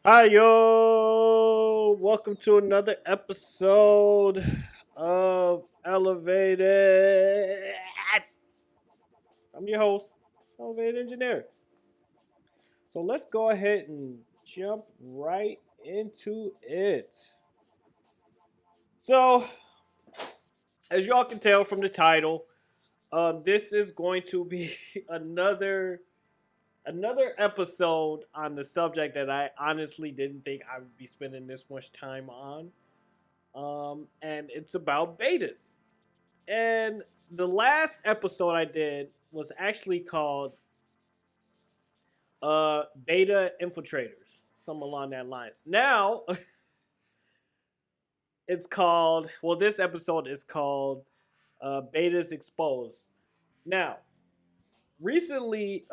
Hi, yo! Welcome to another episode of Elevated. I'm your host, Elevated Engineer. So let's go ahead and jump right into it. So, as y'all can tell from the title, this is going to be another another episode on the subject that I honestly didn't think I would be spending this much time on. And it's about betas. And the last episode I did was actually called Beta Infiltrators, something along that lines. Now it's called, well, this episode is called Betas Exposed. Now, recently,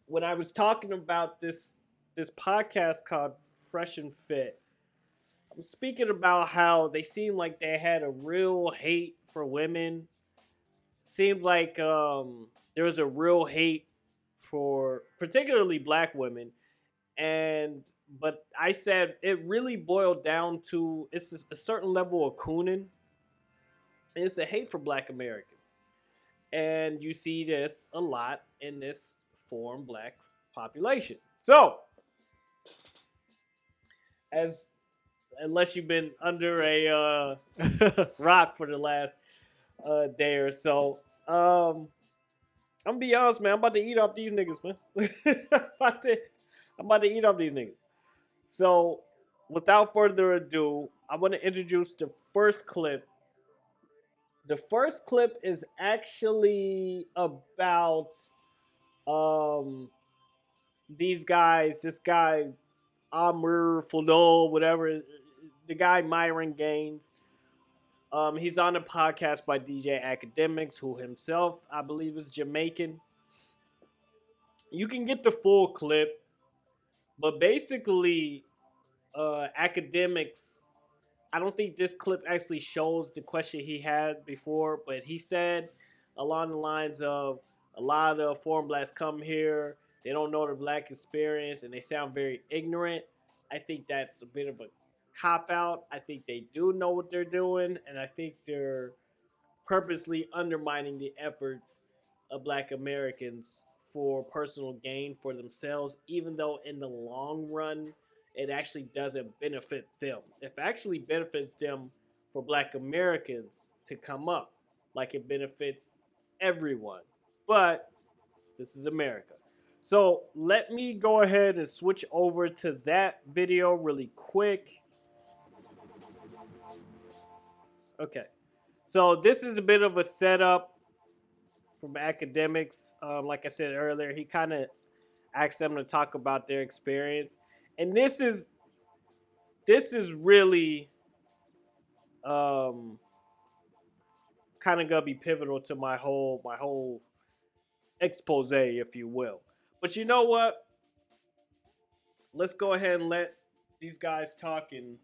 when I was talking about this podcast called Fresh and Fit, I'm speaking about how they seem like they had a real hate for women. Seems like there was a real hate for particularly black women, and but I said it really boiled down to it's a certain level of cooning. And it's a hate for black Americans, and you see this a lot in this foreign black population. So, as unless you've been under a rock for the last day or so, I'm gonna be honest, man. I'm about to eat off these niggas, man. I'm about to eat off these niggas. So, without further ado, I want to introduce the first clip. The first clip is actually about um these guys. This guy Amr Fudol, whatever. The guy Myron Gaines. He's on a podcast by DJ Academics, who himself, I believe, is Jamaican. You can get the full clip, but basically, Academics. I don't think this clip actually shows the question he had before, but he said along the lines of a lot of foreign blacks come here, they don't know the black experience, and they sound very ignorant. I think that's a bit of a cop out. I think they do know what they're doing, and I think they're purposely undermining the efforts of black Americans for personal gain for themselves, even though in the long run it actually doesn't benefit them. It actually benefits them for black Americans to come up, like it benefits everyone. But this is America. So let me go ahead and switch over to that video really quick. Okay. So this is a bit of a setup from academics. Like I said earlier, he kind of asked them to talk about their experience, and this is really um, kind of gonna be pivotal to my whole expose, if you will. But you know what? Let's go ahead and let these guys talk, and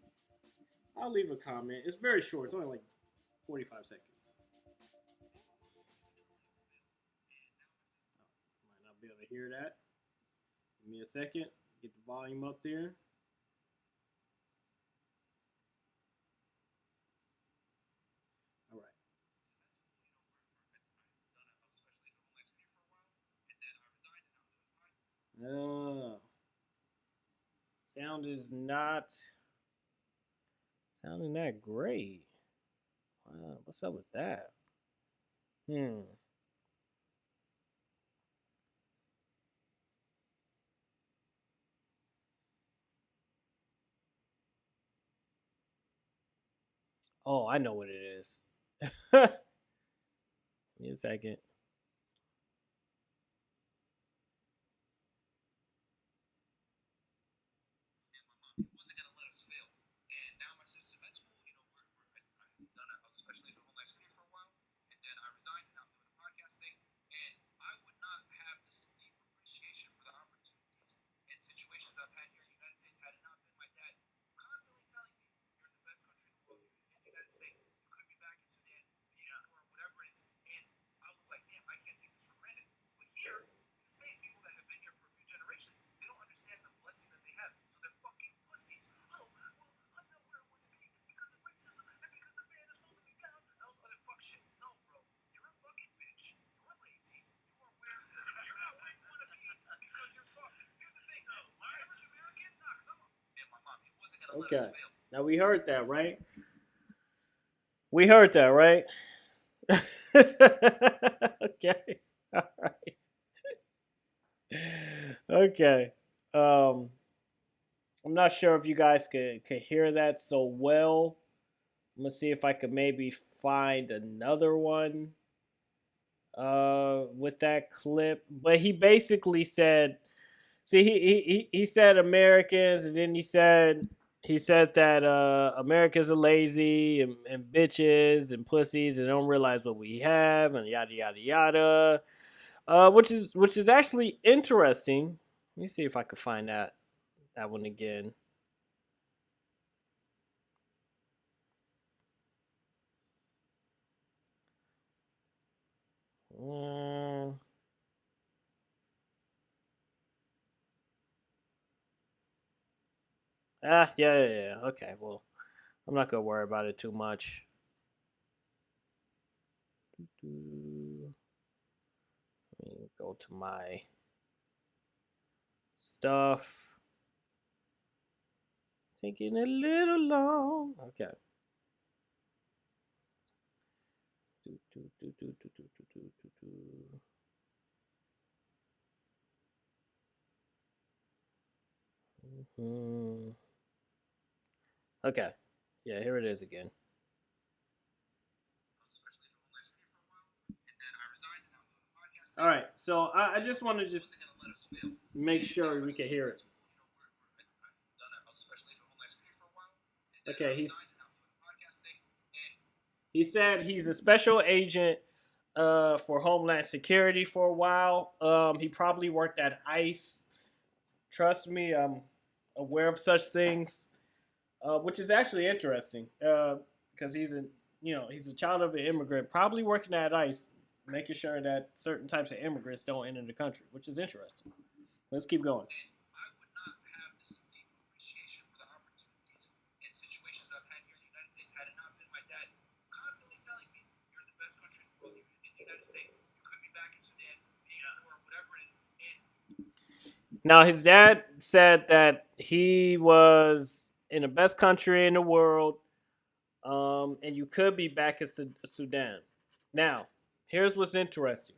I'll leave a comment. It's very short. It's only like 45 seconds. Might not be able to hear that. Give me a second. Get the volume up there. All right. Sound is not sounding that great. What's up with that? Hmm. Oh, I know what it is. Give me a second. Okay. Now we heard that, right? We heard that, right? Okay. All right. Okay. Um, I'm not sure if you guys could hear that so well. I'm gonna see if I could maybe find another one with that clip. But he basically said, see, he said Americans, and then he said that Americans are lazy and bitches and pussies and don't realize what we have and yada yada yada. Which is actually interesting. Let me see if I could find that one again. Mm, yeah. Okay, well, I'm not gonna worry about it too much. Let me go to my stuff. Taking a little long. Okay. Mhm. Okay. Yeah, here it is again. All right. So I just want to just make sure we can hear it. Okay. He said he's a special agent for Homeland Security for a while. He probably worked at ICE. Trust me, I'm aware of such things, which is actually interesting because he's a child of an immigrant, probably working at ICE, making sure that certain types of immigrants don't enter the country, which is interesting. Let's keep going. Now, his dad said that he was in the best country in the world, and you could be back in Sudan. Now, here's what's interesting.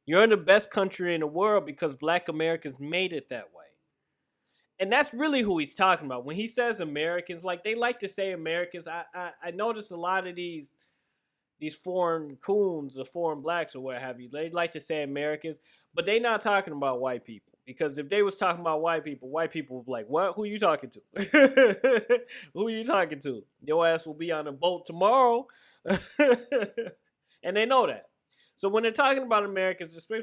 You're in the best country in the world because black Americans made it that way. And that's really who he's talking about. When he says Americans, like they like to say Americans, I notice a lot of these foreign coons or foreign blacks or what have you. They like to say Americans, but they not talking about white people. Because if they was talking about white people would be like, "What? Who you talking to? Who you talking to? Your ass will be on a boat tomorrow," and they know that. So when they're talking about Americans, they're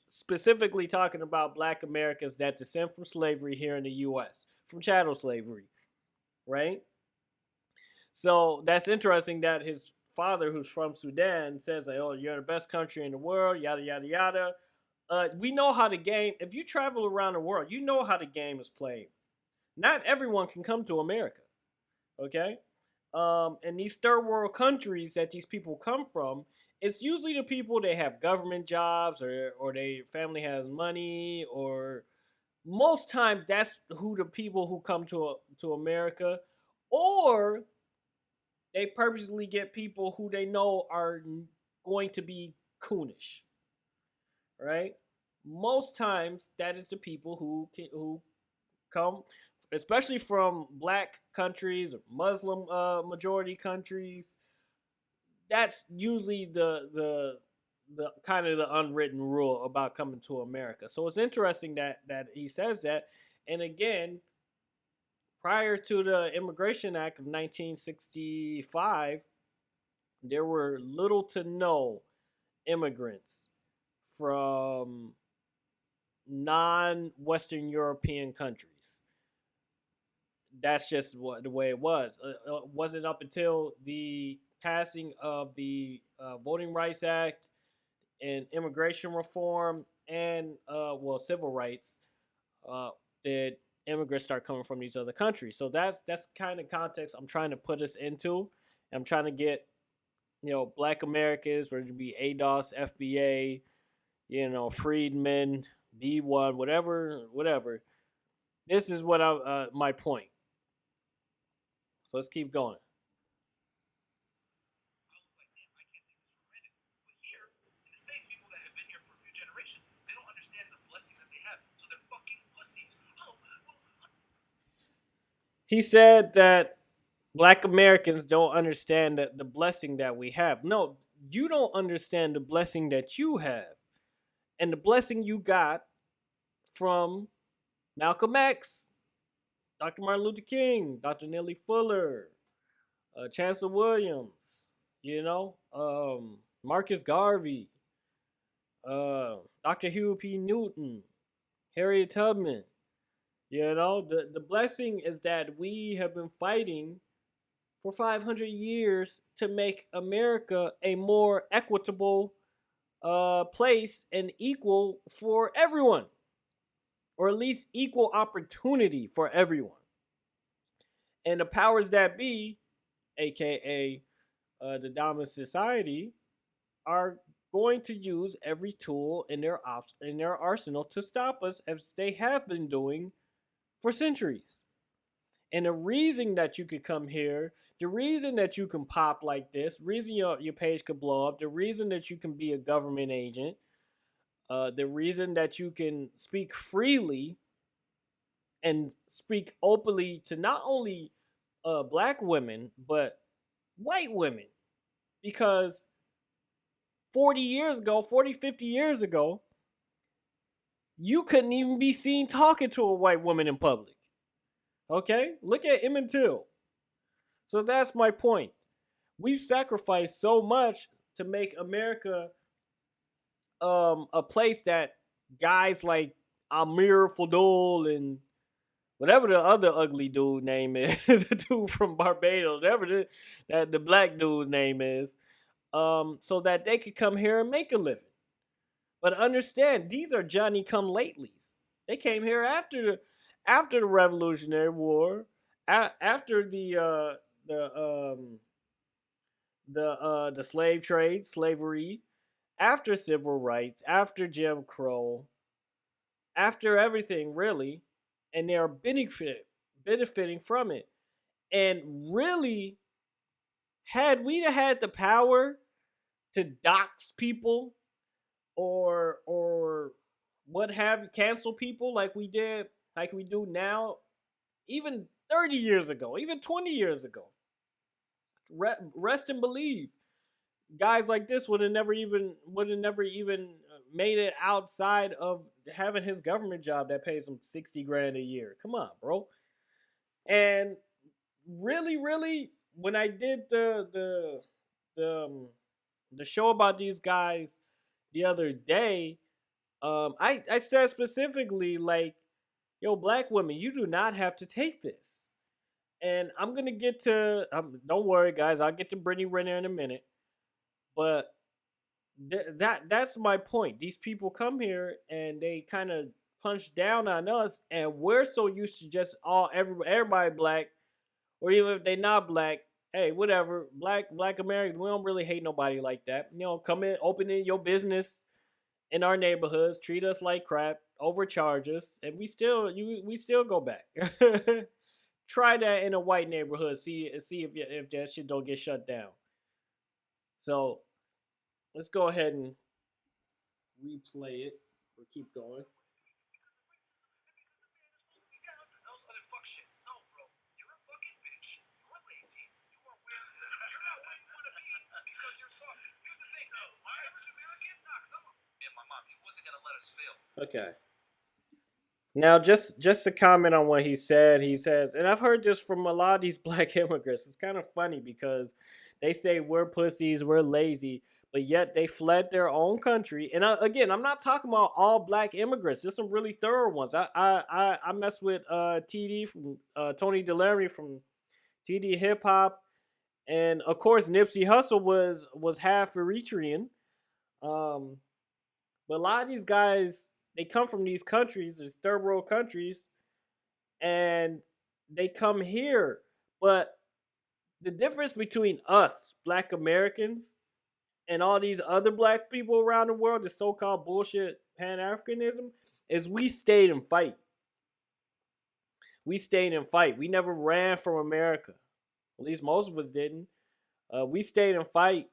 specifically talking about Black Americans that descend from slavery here in the U.S. from chattel slavery, right? So that's interesting that his father, who's from Sudan, says like, "Oh, you're the best country in the world," yada yada yada. We know how the game. If you travel around the world, you know how the game is played. Not everyone can come to America. Okay, and these third world countries that these people come from, it's usually the people that have government jobs or their family has money or most times that's who the people who come to America, or they purposely get people who they know are going to be coonish, right? Most times that is the people who come, especially from black countries or Muslim majority countries. That's usually the kind of the unwritten rule about coming to America. So it's interesting that he says that. And again, prior to the Immigration Act of 1965, there were little to no immigrants from non-Western European countries. That's just the way it was. It wasn't up until the passing of the Voting Rights Act and immigration reform and civil rights uh, that immigrants start coming from these other countries. So that's kind of context I'm trying to put us into. I'm trying to get Black Americans, whether it be ADOS, FBA, Freedmen, B1, whatever. This is what my point. So let's keep going. He said that Black Americans don't understand the blessing that we have. No, you don't understand the blessing that you have. And the blessing you got from Malcolm X, Dr. Martin Luther King, Dr. Nellie Fuller, Chancellor Williams, Marcus Garvey, Dr. Huey P. Newton, Harriet Tubman. The blessing is that we have been fighting for 500 years to make America a more equitable place and equal for everyone, or at least equal opportunity for everyone. And the powers that be, aka the dominant society, are going to use every tool in their arsenal to stop us, as they have been doing for centuries. And the reason that you could come here, the reason that you can pop like this, the reason your page could blow up, the reason that you can be a government agent, the reason that you can speak freely and speak openly to not only black women, but white women. Because 50 years ago, you couldn't even be seen talking to a white woman in public. Okay? Look at Emmett Till. So that's my point. We've sacrificed so much to make America a place that guys like Amir Fadul and whatever the other ugly dude name is, the dude from Barbados, whatever the black dude's name is, so that they could come here and make a living. But understand, these are Johnny come latelys. They came here after the Revolutionary War, after the slave trade, slavery, after civil rights, after Jim Crow, after everything really, and they are benefiting from it. And really, had we had the power to dox people or what have you, cancel people like we do now, even 30 years ago, even 20 years ago, rest and believe, guys like this would have never even made it outside of having his government job that pays him 60 grand a year. Come on, bro. And really, when I did the show about these guys the other day, I said specifically, like, yo, black women, you do not have to take this. And I'm gonna get to don't worry, guys, I'll get to Brittany Renner in a minute. But that's my point. These people come here and they kind of punch down on us, and we're so used to just everybody black, or even if they not black, hey, whatever, black Americans, we don't really hate nobody like that. Come in, open in your business in our neighborhoods, treat us like crap, overcharge us, and we still go back. Try that in a white neighborhood. See if that shit don't get shut down. So let's go ahead and replay it or keep going. Okay. Now, just to comment on what he said, he says, and I've heard this from a lot of these black immigrants. It's kind of funny because they say we're pussies, we're lazy, but yet they fled their own country. And again, I'm not talking about all black immigrants. There's some really thorough ones. I mess with TD from Tony Delaney from TD Hip Hop, and of course Nipsey Hussle was half Eritrean. But a lot of these guys, they come from these countries, these third world countries, and they come here. But the difference between us, black Americans, and all these other black people around the world, the so-called bullshit Pan-Africanism, is we stayed and fight. We stayed and fight. We never ran from America. At least most of us didn't. We stayed and fight,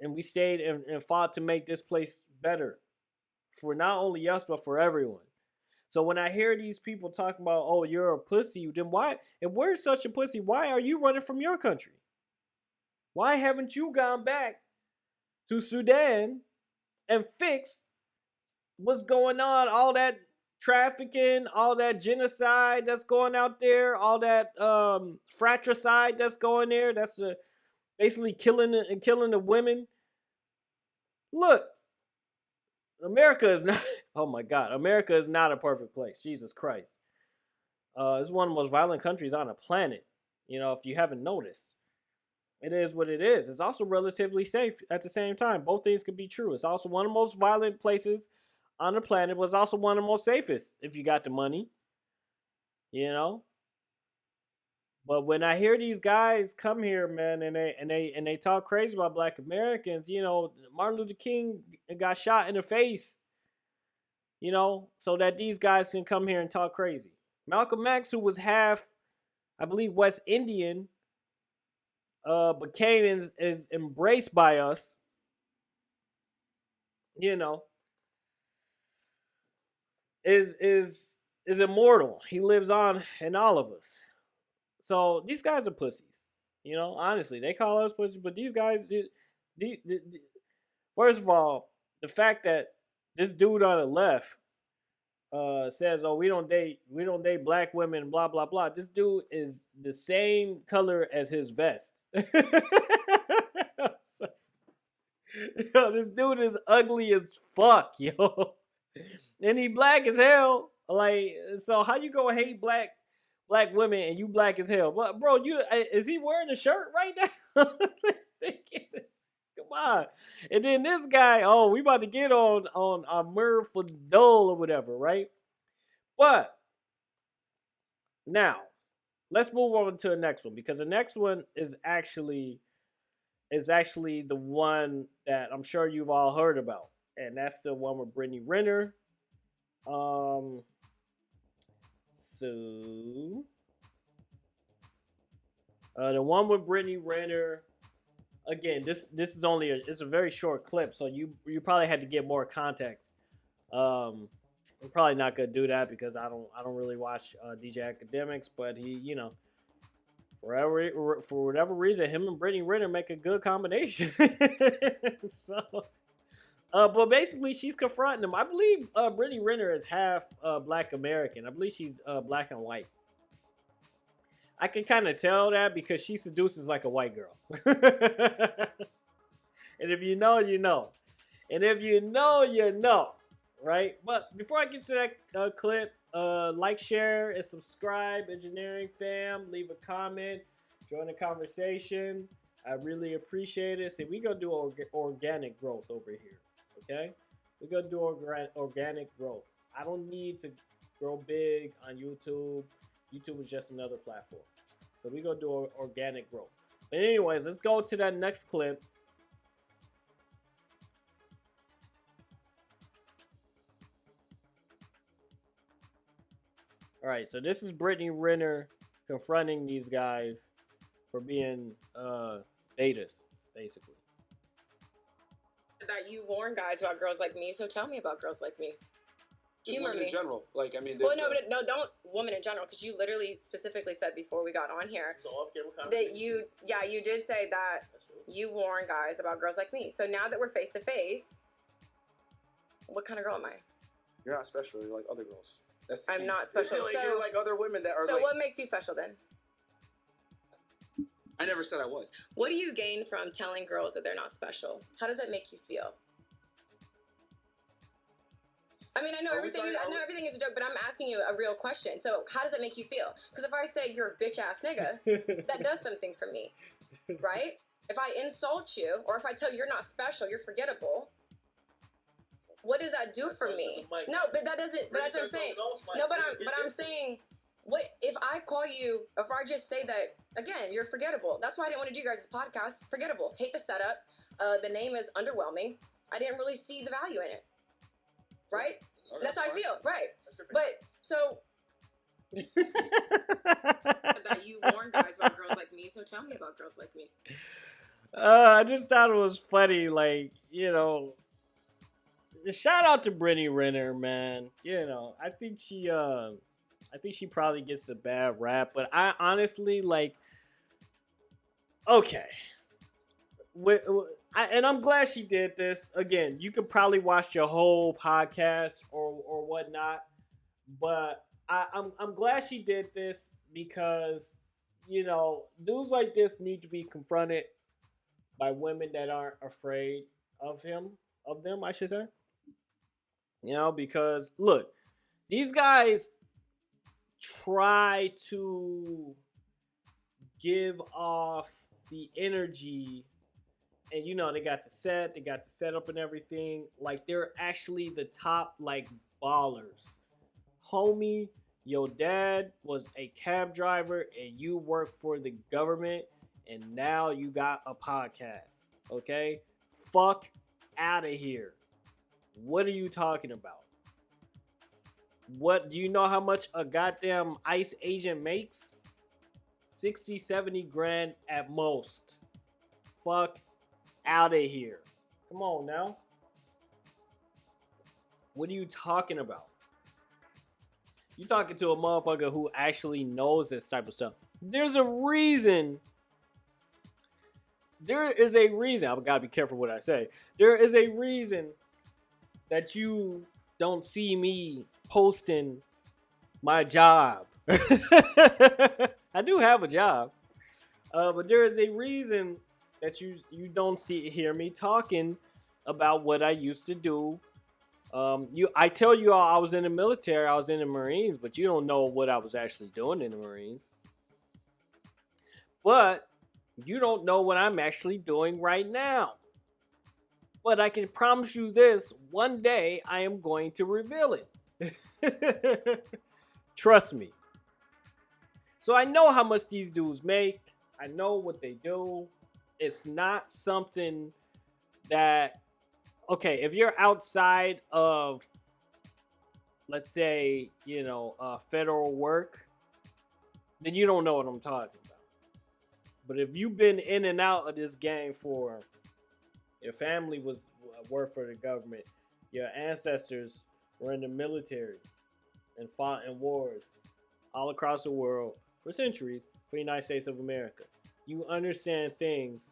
and we stayed and fought to make this place better for not only us but for everyone. So when I hear these people talking about, oh, you're a pussy, then why? If we're such a pussy, why are you running from your country? Why haven't you gone back to Sudan and fixed what's going on? All that trafficking, all that genocide that's going out there, all that fratricide that's going there. That's basically killing the women. Look, America is not. Oh my God, America is not a perfect place. Jesus Christ, it's one of the most violent countries on the planet. You know, if you haven't noticed, it is what it is. It's also relatively safe at the same time. Both things could be true. It's also one of the most violent places on the planet, but it's also one of the most safest if you got the money. You know. But when I hear these guys come here, man, and they talk crazy about Black Americans, you know, Martin Luther King got shot in the face, you know, so that these guys can come here and talk crazy. Malcolm X, who was half, I believe, West Indian, became is embraced by us, you know, is immortal. He lives on in all of us. So these guys are pussies, you know. Honestly, they call us pussies, but these guys, first of all, the fact that this dude on the left says, "Oh, we don't date black women," blah blah blah. This dude is the same color as his vest. So, yo, this dude is ugly as fuck, yo, and he black as hell. Like, so how you gonna hate black women and you black as hell? But bro, is he wearing a shirt right now? Come on. And then this guy, oh, we about to get on Murph for Dole or whatever, right? But now let's move on to the next one, because the next one is actually the one that I'm sure you've all heard about, and that's the one with Brittany Renner. So, the one with Brittany Renner. Again, this is only it's a very short clip, so you probably had to get more context. I'm probably not gonna do that because I don't really watch DJ Academics, but he, you know, for whatever reason, him and Brittany Renner make a good combination. So. But basically, she's confronting him. I believe Brittany Renner is half Black American. I believe she's black and white. I can kind of tell that because she seduces like a white girl. And if you know, you know. And if you know, you know. Right? But before I get to that clip, like, share, and subscribe, Engineering Fam. Leave a comment. Join the conversation. I really appreciate it. See, we gonna do organic growth over here. Okay? We're going to do organic growth. I don't need to grow big on YouTube. YouTube is just another platform. So we're going to do organic growth. But anyways, let's go to that next clip. All right, so this is Brittany Renner confronting these guys for being betas, basically. That you warn guys about girls like me, so tell me about girls like me. Just women in general. Like, I mean, well, no, don't women in general, because you literally specifically said before we got on here that you did say that you warn guys about girls like me. So now that we're face to face, what kind of girl am I? You're not special. You're like other girls. I'm not special. Like, you're like other women that are. So like, what makes you special then? I never said I was. What do you gain from telling girls that they're not special? How does that make you feel? I mean, I know everything is a joke, but I'm asking you a real question. So how does it make you feel? Because if I say you're a bitch ass nigga, that does something for me, right? If I insult you, or if I tell you you're not special, you're forgettable, what does that do for me? No, but that doesn't. But that's what I'm saying. No, but I'm saying, what if I call you? If I just say that again, you're forgettable. That's why I didn't want to do you guys' podcast. Forgettable. Hate the setup. The name is underwhelming. I didn't really see the value in it. Right? That's how I feel. Right. But so that you warn guys about girls like me, so tell me about girls like me. I just thought it was funny, like, shout out to Brittany Renner, man. I think she probably gets a bad rap, but I honestly like. Okay, and I'm glad she did this. Again, you could probably watch your whole podcast or whatnot, but I'm glad she did this because dudes like this need to be confronted by women that aren't afraid of them, I should say. Because look, these guys try to give off the energy, and they got the setup and everything. Like they're actually the top like ballers. Homie, your dad was a cab driver and you work for the government and now you got a podcast. Okay? Fuck out of here. What are you talking about? What do you know how much a goddamn ICE agent makes? 60, 70 grand at most. Fuck out of here. Come on now. What are you talking about? You talking to a motherfucker who actually knows this type of stuff. There's a reason. There is a reason. I've got to be careful what I say. There is a reason that you don't see me posting my job. I do have a job. But there is a reason that you don't hear me talking about what I used to do. I tell you all I was in the military, I was in the Marines, but you don't know what I was actually doing in the Marines. But you don't know what I'm actually doing right now. But I can promise you this, one day I am going to reveal it. Trust me. So I know how much these dudes make. I know what they do. It's not something that, okay, if you're outside of, let's say, federal work, then you don't know what I'm talking about. But if you've been in and out of this game for, your family worked for the government, your ancestors were in the military and fought in wars all across the world for centuries for the United States of America, you understand things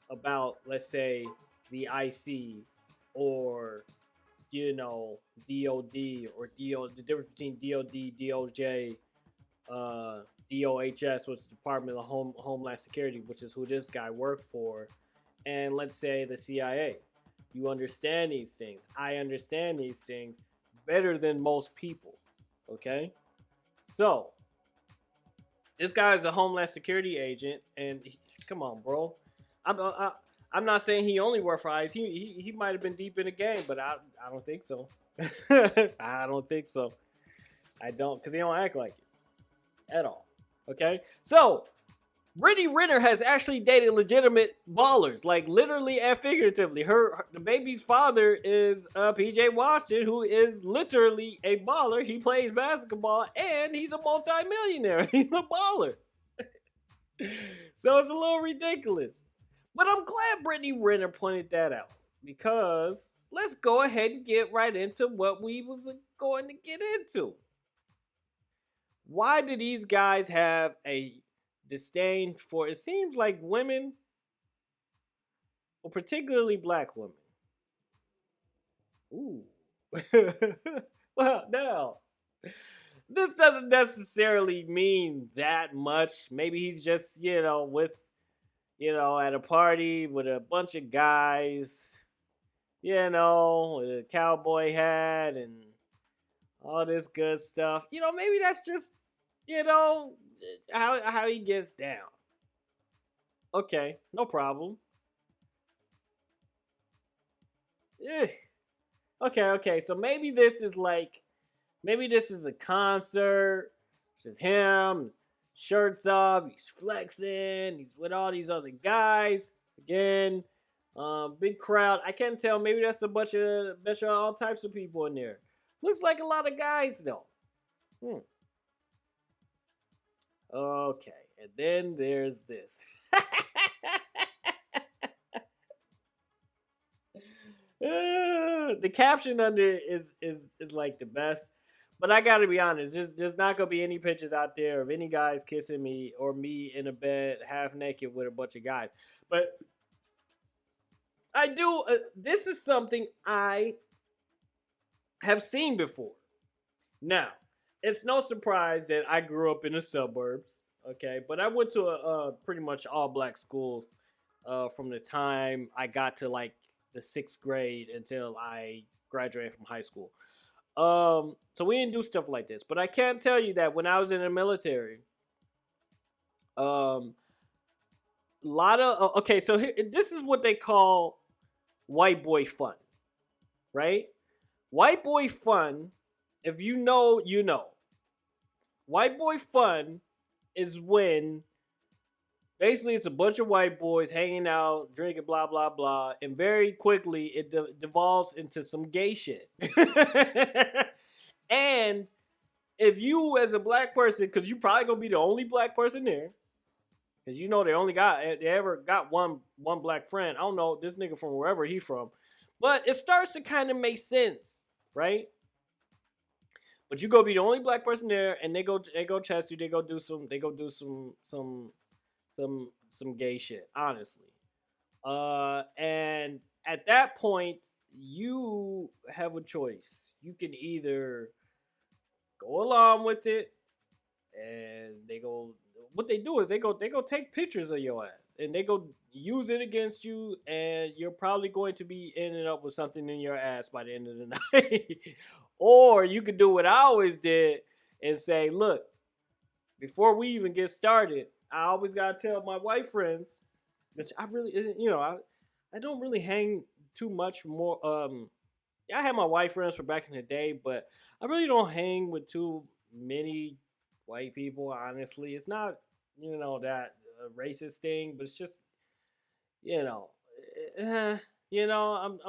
about, let's say, the IC or, DOD or the difference between DOD, DOJ, DOHS, which is Department of Homeland Security, which is who this guy worked for, and let's say the CIA. You understand these things. I understand these things better than most people. Okay? So, this guy is a Homeland Security agent, and come on, bro. I'm not saying he only worked for ICE. He might have been deep in the game, but I don't think so. I don't think so. I don't, because he don't act like it at all. Okay? So, Brittany Renner has actually dated legitimate ballers, like literally and figuratively. The baby's father is PJ Washington, who is literally a baller. He plays basketball and he's a multi-millionaire. He's a baller. So it's a little ridiculous. But I'm glad Brittany Renner pointed that out, because let's go ahead and get right into what we was going to get into. Why do these guys have a disdain for, it seems like, women, or particularly black women? Ooh. Well, no. This doesn't necessarily mean that much. Maybe he's just, with, at a party with a bunch of guys, with a cowboy hat and all this good stuff. Maybe that's just, how he gets down. Okay, no problem. Okay, so maybe this is a concert. It's just him, shirts off, he's flexing, he's with all these other guys. Again, big crowd. I can't tell, maybe that's a bunch of all types of people in there. Looks like a lot of guys though. Okay, and then there's this. The caption under it is like the best, but I gotta be honest. There's not gonna be any pictures out there of any guys kissing me or me in a bed half naked with a bunch of guys. But I do. This is something I have seen before. Now, it's no surprise that I grew up in the suburbs. Okay, but I went to a pretty much all black schools from the time I got to like the 6th grade until I graduated from high school. So we didn't do stuff like this. But I can tell you that when I was in the military, a lot of okay. So here, this is what they call white boy fun, right? White boy fun. If you know, you know. White boy fun is when basically it's a bunch of white boys hanging out, drinking, blah, blah, blah. And very quickly it devolves into some gay shit. And if you as a black person, because you probably going to be the only black person there, because you know they ever got one black friend. I don't know, this nigga from wherever he from. But it starts to kind of make sense, right? But you go be the only black person there, and they go test you. They go do some gay shit, honestly. And at that point, you have a choice. You can either go along with it, and what they do is they go take pictures of your ass, and they go use it against you, and you're probably going to be ending up with something in your ass by the end of the night. Or you could do what I always did and say, look, before we even get started, I always gotta tell my white friends, which I really, I don't really hang too much more. I had my white friends from back in the day, but I really don't hang with too many white people. Honestly, it's not that racist thing, but it's just I'm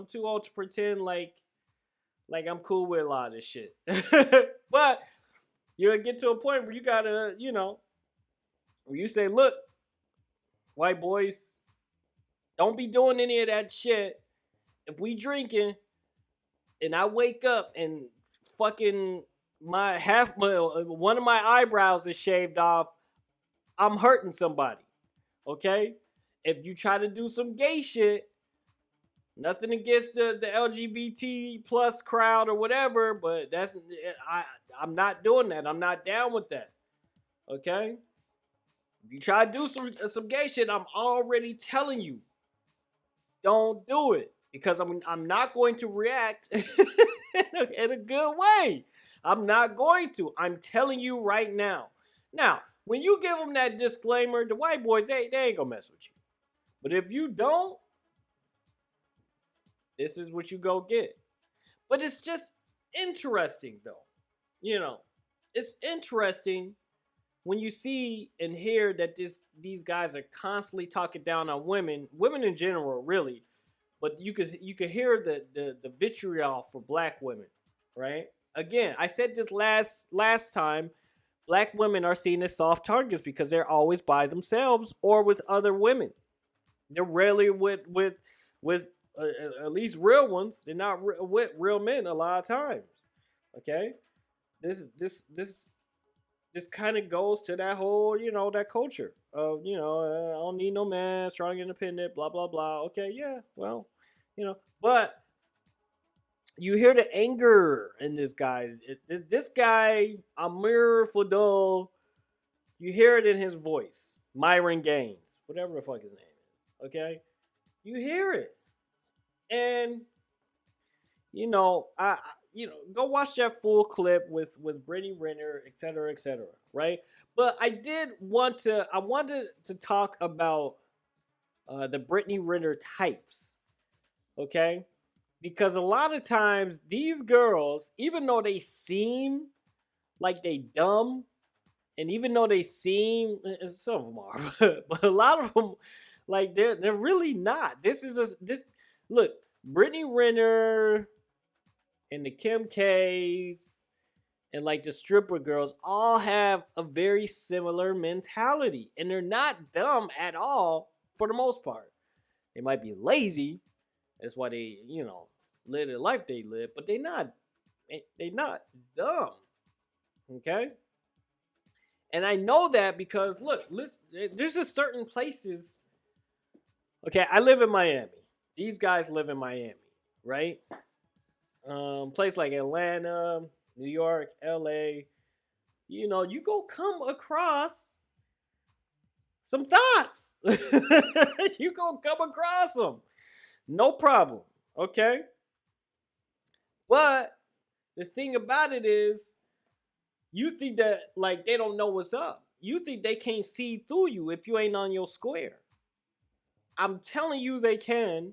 too old to pretend like I'm cool with a lot of this shit. But you'll get to a point where you gotta, where you say, look, white boys, don't be doing any of that shit. If we drinking and I wake up and fucking one of my eyebrows is shaved off, I'm hurting somebody. Okay? If you try to do some gay shit, nothing against the LGBT plus crowd or whatever, but I'm not doing that. I'm not down with that. Okay? If you try to do some gay shit, I'm already telling you, don't do it, because I'm not going to react in a good way. I'm not going to. I'm telling you right now. Now, when you give them that disclaimer, the white boys, they ain't gonna mess with you. But if you don't, this is what you go get. But it's just interesting, though. It's interesting when you see and hear that these guys are constantly talking down on women in general, really. But you could hear the vitriol for black women, right? Again, I said this last time. Black women are seen as soft targets because they're always by themselves or with other women. They're rarely with at least real ones. They're not with real men a lot of times. Okay, this kind of goes to that whole that culture of I don't need no man, strong, independent, blah blah blah. Okay, yeah, well, but you hear the anger in this guy. This guy, Amir Fadul, you hear it in his voice. Myron Gaines, whatever the fuck his name is. Okay, you hear it. And I go watch that full clip with Brittany Renner, et cetera, right? But I wanted to talk about the Brittany Renner types, okay? Because a lot of times these girls, even though they seem like they dumb, and even though they seem, some of them are, but a lot of them, like they're really not. Look, Brittany Renner and the Kim K's and like the stripper girls all have a very similar mentality, and they're not dumb at all for the most part. They might be lazy, that's why they, live the life they live, but they not dumb. Okay? And I know that because look, listen, there's just certain places. Okay, I live in Miami. These guys live in Miami, right? Place like Atlanta, New York, LA. You go come across some thoughts. You go come across them. No problem. Okay? But the thing about it is, you think that like they don't know what's up. You think they can't see through you if you ain't on your square. I'm telling you they can.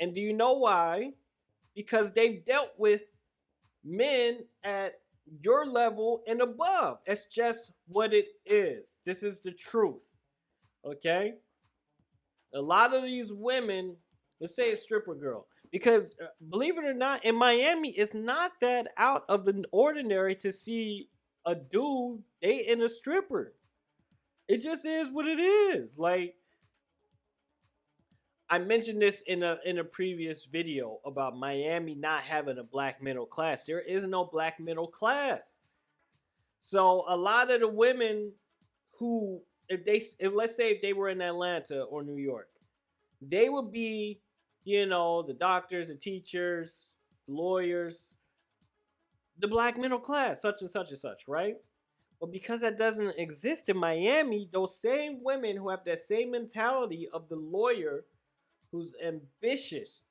And do you know why? Because they've dealt with men at your level and above. That's just what it is. This is the truth. Okay? A lot of these women, let's say a stripper girl, because believe it or not, in Miami, it's not that out of the ordinary to see a dude dating a stripper. It just is what it is. Like, I mentioned this in a previous video about Miami not having a black middle class. There is no black middle class. So a lot of the women who, if let's say if they were in Atlanta or New York, they would be, the doctors, the teachers, lawyers, the black middle class, such and such and such, right? But because that doesn't exist in Miami, those same women who have that same mentality of the lawyer who's ambitious,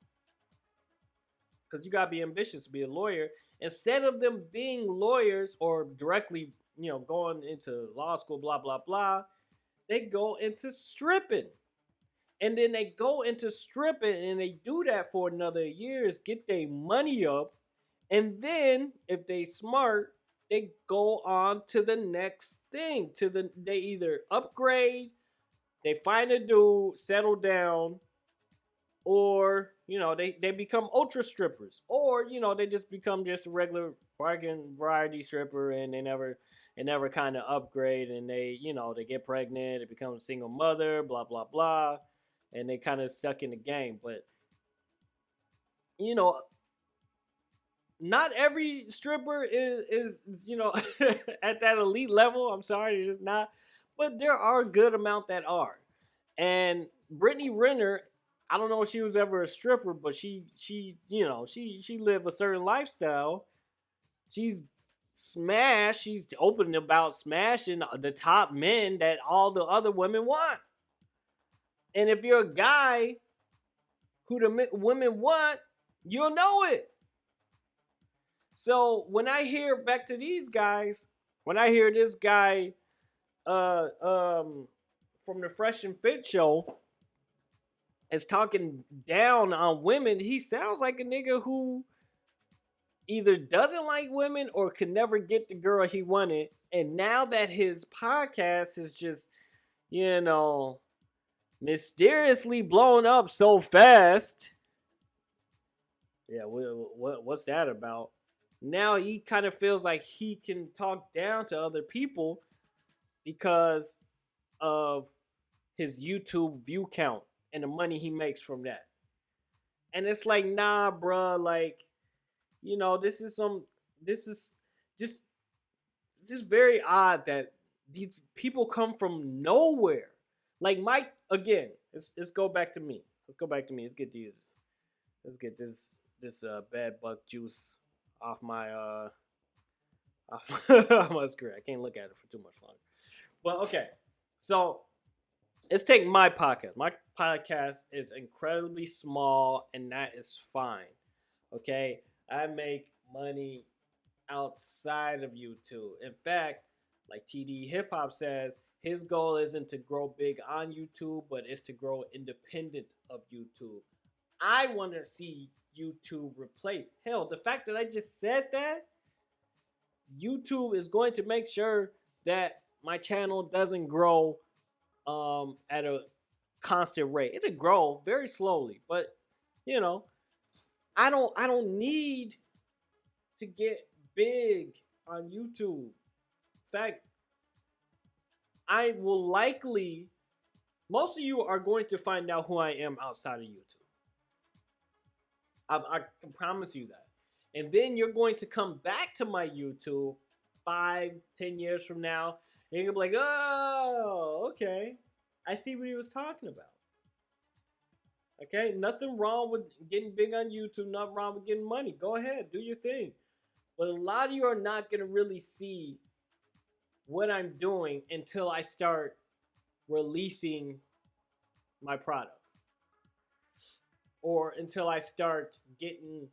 because you gotta be ambitious to be a lawyer, instead of them being lawyers or directly, going into law school, blah, blah, blah, they go into stripping. And then they go into stripping and they do that for another years, get their money up. And then if they smart, they go on to the next thing. They either upgrade, they find a dude, settle down, or they become ultra strippers, or they just become just a regular bargain variety stripper, and they never kind of upgrade, and they they get pregnant, they become a single mother, blah blah blah, and they kind of stuck in the game. But not every stripper is at that elite level. I'm sorry, they're just not. But there are a good amount that are. And Brittany Renner, I don't know if she was ever a stripper, but she lived a certain lifestyle. She's smashed. She's open about smashing the top men that all the other women want. And if you're a guy who the women want, you'll know it. So when I hear back to these guys, when I hear this guy from the Fresh and Fit show is talking down on women, he sounds like a nigga who either doesn't like women or could never get the girl he wanted. And now that his podcast is just, mysteriously blown up so fast. Yeah, what's that about? Now he kind of feels like he can talk down to other people because of his YouTube view count and the money he makes from that. And it's like, nah, bruh, like, this is just very odd that these people come from nowhere. Like Mike, again, let's go back to me. Let's get this bad buck juice off my off my screen. I can't look at it for too much longer. Well, okay. So let's take my podcast. My podcast is incredibly small, and that is fine. Okay? I make money outside of YouTube. In fact, like TD Hip Hop says, his goal isn't to grow big on YouTube, but it's to grow independent of YouTube. I want to see YouTube replace. Hell, the fact that I just said that, YouTube is going to make sure that my channel doesn't grow at a constant rate. It'll grow very slowly, but I don't need to get big on YouTube. In fact, I will likely, most of you are going to find out who I am outside of YouTube. I can promise you that. And then you're going to come back to my YouTube 5-10 years from now, and you're going to be like, oh, okay. I see what he was talking about. Okay, nothing wrong with getting big on YouTube, nothing wrong with getting money. Go ahead, do your thing. But a lot of you are not going to really see what I'm doing until I start releasing my products. Or until I start getting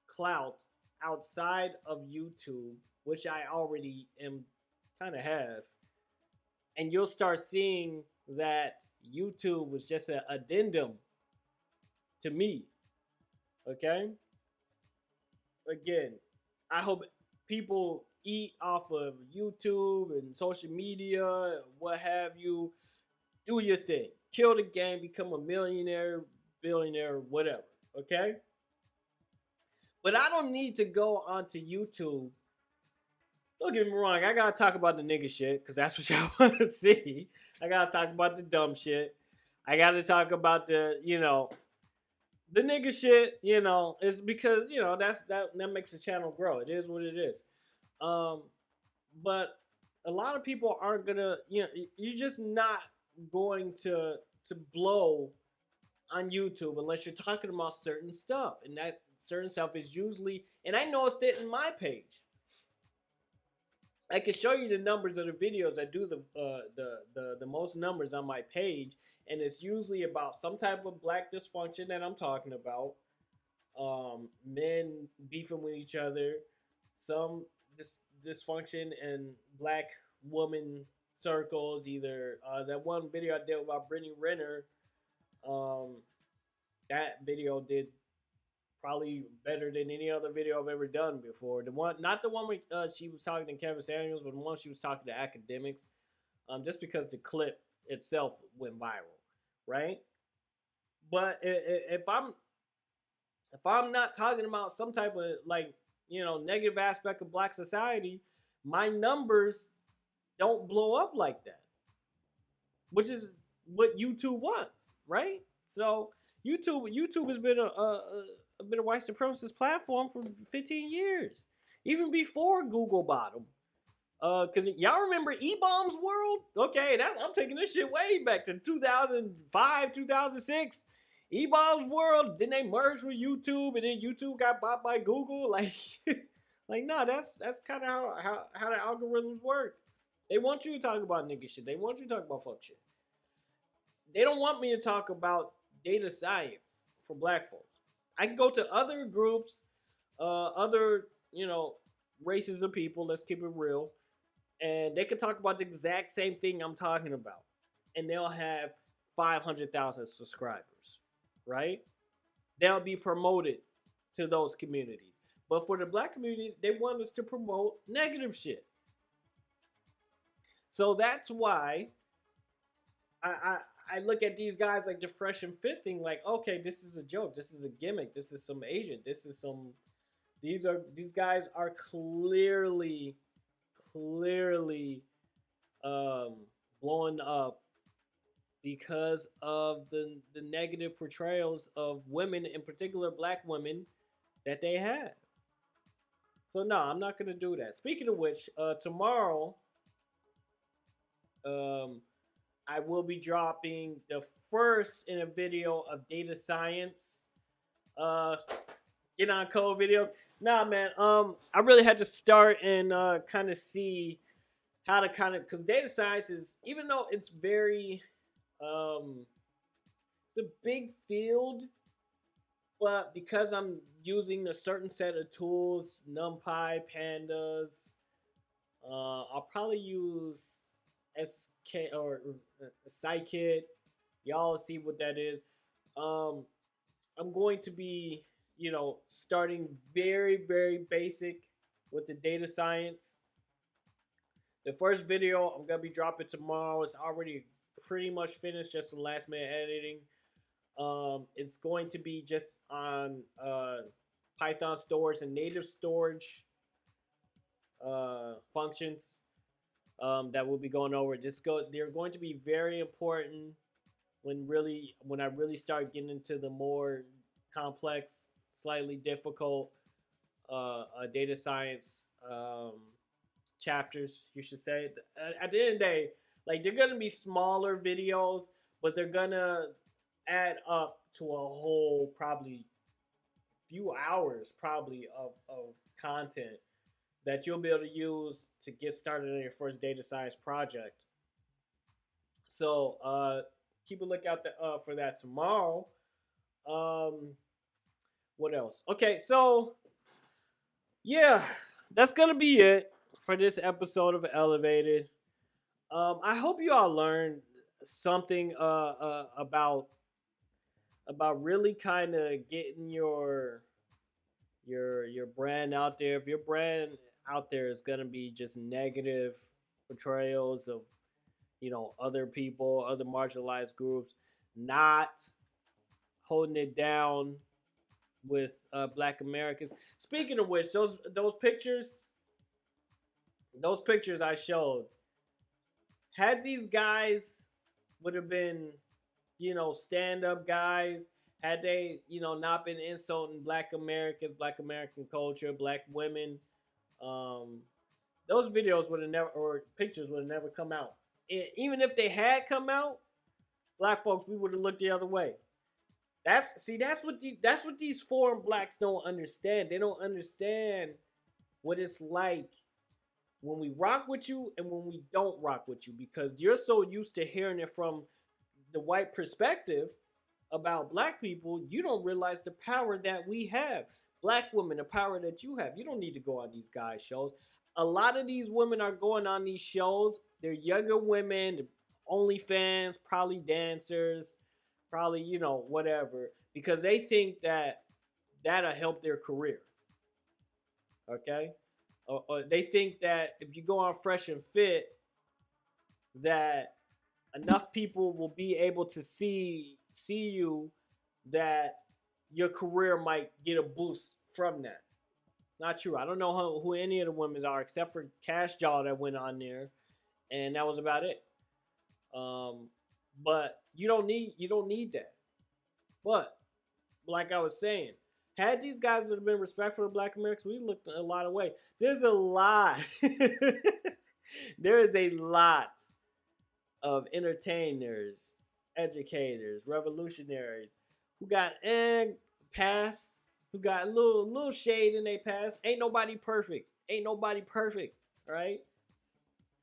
clout outside of YouTube, which I already kind of have. And you'll start seeing that YouTube was just an addendum to me. Okay? Again, I hope people eat off of YouTube and social media, what have you. Do your thing. Kill the game, become a millionaire, billionaire, whatever. Okay? But I don't need to go onto YouTube. Don't get me wrong, I gotta talk about the nigga shit, because that's what y'all want to see. I gotta talk about the dumb shit. I gotta talk about the, the nigga shit, is because, that makes the channel grow. It is what it is. But a lot of people aren't gonna, you're just not going to blow on YouTube unless you're talking about certain stuff. And that certain stuff is usually, and I noticed it in my page. I can show you the numbers of the videos. I do the most numbers on my page, and it's usually about some type of black dysfunction that I'm talking about. Men beefing with each other, some dysfunction in black woman circles. Either that one video I did about Brittany Renner, that video did probably better than any other video I've ever done before. The one, not the one where she was talking to Kevin Samuels, but the one she was talking to academics. Just because the clip itself went viral, right? But if I'm not talking about some type of negative aspect of black society, my numbers don't blow up like that, which is what YouTube wants, right? So YouTube has been a white supremacist platform for 15 years, even before Google bought them. Because y'all remember E-Bombs World? Okay, I'm taking this shit way back to 2005, 2006. E-Bombs World, then they merged with YouTube, and then YouTube got bought by Google. No, that's kind of how the algorithms work. They want you to talk about nigga shit. They want you to talk about fuck shit. They don't want me to talk about data science for black folks. I can go to other groups, other, races of people, let's keep it real, and they can talk about the exact same thing I'm talking about. And they'll have 500,000 subscribers, right? They'll be promoted to those communities. But for the black community, they want us to promote negative shit. So that's why I look at these guys like the FreshandFit thing, like, okay, this is a joke, this is a gimmick, this is some agent, these guys are clearly blowing up because of the negative portrayals of women, in particular black women, that they have. So no, I'm not gonna do that. Speaking of which, tomorrow, I will be dropping the first in a video of data science. Get on code videos. Nah, man. I really had to start and kind of see how to because data science is, even though it's very, it's a big field, but because I'm using a certain set of tools, NumPy, Pandas, I'll probably use SK or Scikit. Y'all see what that is. I'm going to be, starting very, very basic with the data science. The first video I'm gonna be dropping tomorrow is already pretty much finished, just some last minute editing. It's going to be just on Python storage and native storage. functions that we'll be going over. They're going to be very important when I really start getting into the more complex, slightly difficult data science chapters, you should say. At the end of the day, like, they're gonna be smaller videos, but they're gonna add up to a whole probably few hours probably of content that you'll be able to use to get started on your first data science project. So keep a lookout for that tomorrow. What else? Okay, so yeah, that's gonna be it for this episode of Elevated. I hope you all learned something about really kind of getting your brand out there. If your brand out there is gonna be just negative portrayals of, you know, other people, other marginalized groups, not holding it down with Black Americans. Speaking of which, those pictures I showed, had these guys would have been, you know, stand-up guys, had they, you know, not been insulting Black Americans, Black American culture, Black women, those videos would have never, or pictures would have never come out. Even if they had come out, Black folks, we would have looked the other way. That's what these foreign blacks don't understand. They don't understand what it's like when we rock with you and when we don't rock with you, because you're so used to hearing it from the white perspective about Black people, you don't realize the power that we have. Black women, the power that you have. You don't need to go on these guys' shows. A lot of these women are going on these shows. They're younger women, OnlyFans, probably dancers, probably, you know, whatever, because they think that that'll help their career. Okay? Or they think that if you go on FreshandFit, that enough people will be able to see you, that your career might get a boost from that. Not true. I don't know who any of the women are, except for Cash Jaw that went on there, and that was about it. But you don't need that. But like I was saying, had these guys would have been respectful of Black Americans, we looked a lot away. There's a lot. There is a lot of entertainers, educators, revolutionaries who got pass, who got a little shade in their past. Ain't nobody perfect. Right?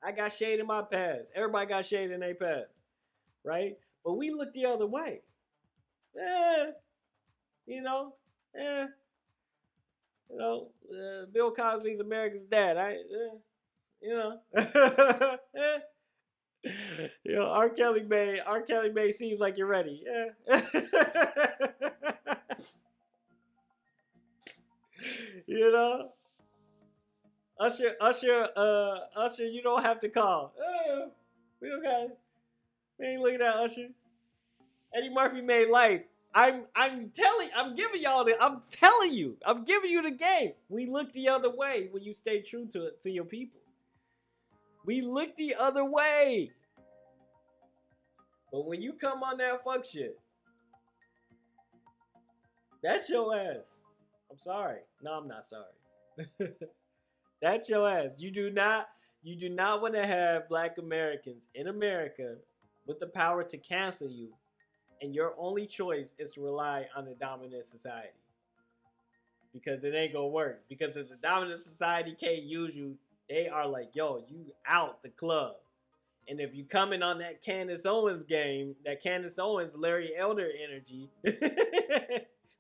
I got shade in my past. Everybody got shade in their past. Right? But we look the other way. Bill Cosby's America's dad. R. Kelly May seems like you're ready. Yeah. You know? Usher, you don't have to call. We ain't looking at Usher. Eddie Murphy made life. I'm giving you the game. We look the other way when you stay true to your people. We look the other way. But when you come on that fuck shit, that's your ass. I'm sorry. No, I'm not sorry. That's your ass. You do not want to have Black Americans in America with the power to cancel you, and your only choice is to rely on the dominant society. Because it ain't gonna work. Because if the dominant society can't use you, they are like, yo, you out the club. And if you coming on that Candace Owens game, that Candace Owens, Larry Elder energy,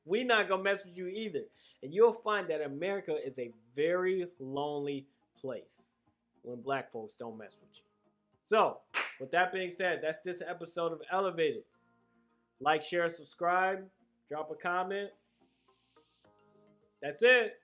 we not gonna mess with you either. And you'll find that America is a very lonely place when Black folks don't mess with you. So, with that being said, that's this episode of Elevated. Like, share, subscribe, drop a comment. That's it.